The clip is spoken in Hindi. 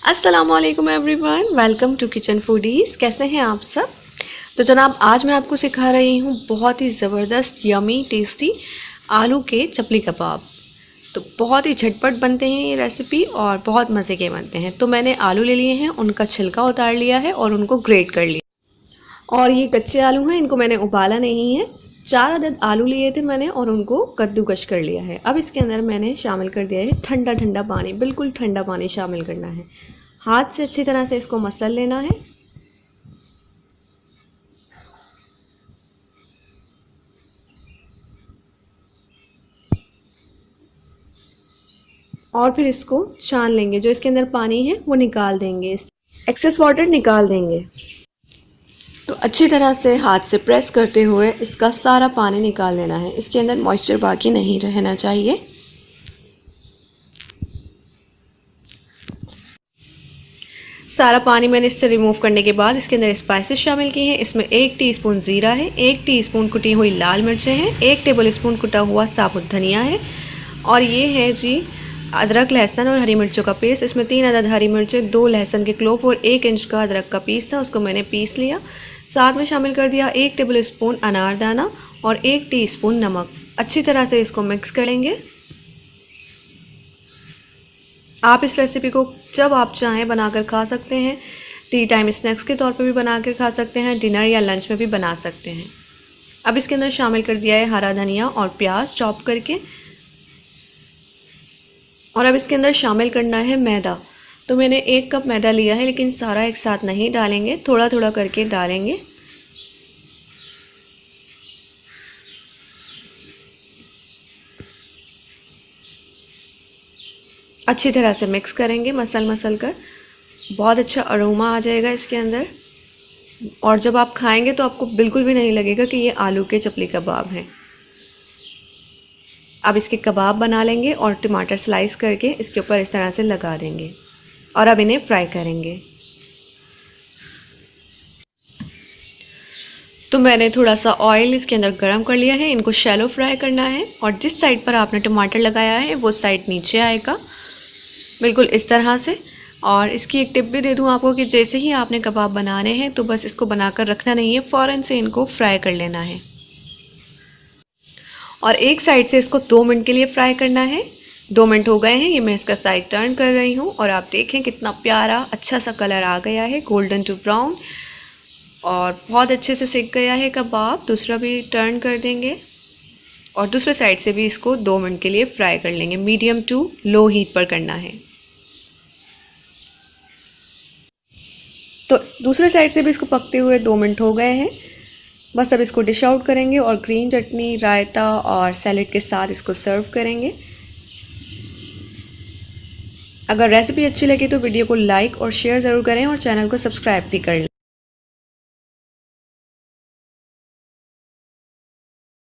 अस्सलामुअलैकुम everyone, welcome to kitchen foodies. कैसे हैं आप सब? तो जनाब, आज मैं आपको सिखा रही हूँ बहुत ही ज़बरदस्त यमी टेस्टी आलू के चपली कबाब। तो बहुत ही झटपट बनते हैं ये रेसिपी और बहुत मज़े के बनते हैं। तो मैंने आलू ले लिए हैं, उनका छिलका उतार लिया है और उनको ग्रेट कर लिया। और ये कच्चे आलू हैं, इनको मैंने उबाला नहीं है। 4 अदद आलू लिए थे मैंने और उनको कद्दूकश कर लिया है। अब इसके अंदर मैंने शामिल कर दिया है ठंडा ठंडा पानी, बिल्कुल ठंडा पानी शामिल करना है। हाथ से अच्छी तरह से इसको मसल लेना है। और फिर इसको छान लेंगे, जो इसके अंदर पानी है वो निकाल देंगे, एक्सेस वाटर निकाल देंगे। तो अच्छी तरह से हाथ से प्रेस करते हुए इसका सारा पानी निकाल लेना है। इसके अंदर मॉइस्चर बाकी नहीं रहना चाहिए। सारा पानी मैंने इससे रिमूव करने के बाद इसके अंदर स्पाइसेस शामिल किए हैं। इसमें 1 टीस्पून ज़ीरा है, 1 टीस्पून कुटी हुई लाल मिर्चें हैं, 1 टेबलस्पून कुटा हुआ साबुत धनिया है और ये है जी अदरक, लहसुन और हरी मिर्चों का पेस्ट। इसमें 3 अदद हरी मिर्चें, 2 लहसुन के क्लोव और 1 इंच का अदरक का पीस था, उसको मैंने पीस लिया। साथ में शामिल कर दिया 1 टेबलस्पून अनारदाना और 1 टीस्पून नमक। अच्छी तरह से इसको मिक्स करेंगे। आप इस रेसिपी को जब आप चाहें बनाकर खा सकते हैं। टी टाइम स्नैक्स के तौर पे भी बनाकर खा सकते हैं, डिनर या लंच में भी बना सकते हैं। अब इसके अंदर शामिल कर दिया है हरा धनिया और प्याज चॉप करके। और अब इसके अंदर शामिल करना है मैदा। तो मैंने 1 कप मैदा लिया है, लेकिन सारा एक साथ नहीं डालेंगे, थोड़ा थोड़ा करके डालेंगे। अच्छी तरह से मिक्स करेंगे मसल कर। बहुत अच्छा अरोमा आ जाएगा इसके अंदर और जब आप खाएंगे तो आपको बिल्कुल भी नहीं लगेगा कि ये आलू के चपली कबाब हैं। अब इसके कबाब बना लेंगे और टमाटर स्लाइस करके इसके ऊपर इस तरह से लगा देंगे और अब इन्हें फ्राई करेंगे। तो मैंने थोड़ा सा ऑयल इसके अंदर गरम कर लिया है। इनको शैलो फ्राई करना है और जिस साइड पर आपने टमाटर लगाया है वो साइड नीचे आएगा, बिल्कुल इस तरह से। और इसकी एक टिप भी दे दूं आपको कि जैसे ही आपने कबाब बनाने हैं तो बस इसको बनाकर रखना नहीं है, फ़ौरन से इनको फ्राई कर लेना है। और एक साइड से इसको 2 मिनट के लिए फ्राई करना है। 2 मिनट हो गए हैं, ये मैं इसका साइड टर्न कर रही हूँ और आप देखें कितना प्यारा अच्छा सा कलर आ गया है, गोल्डन टू ब्राउन, और बहुत अच्छे से सिक गया है कबाब। दूसरा भी टर्न कर देंगे और दूसरे साइड से भी इसको 2 मिनट के लिए फ्राई कर लेंगे। मीडियम टू लो हीट पर करना है। तो दूसरे साइड से भी इसको पकते हुए 2 मिनट हो गए हैं। बस अब इसको डिश आउट करेंगे और ग्रीन चटनी, रायता और सैलेड के साथ इसको सर्व करेंगे। अगर रेसिपी अच्छी लगी तो वीडियो को लाइक और शेयर ज़रूर करें और चैनल को सब्सक्राइब भी कर लें।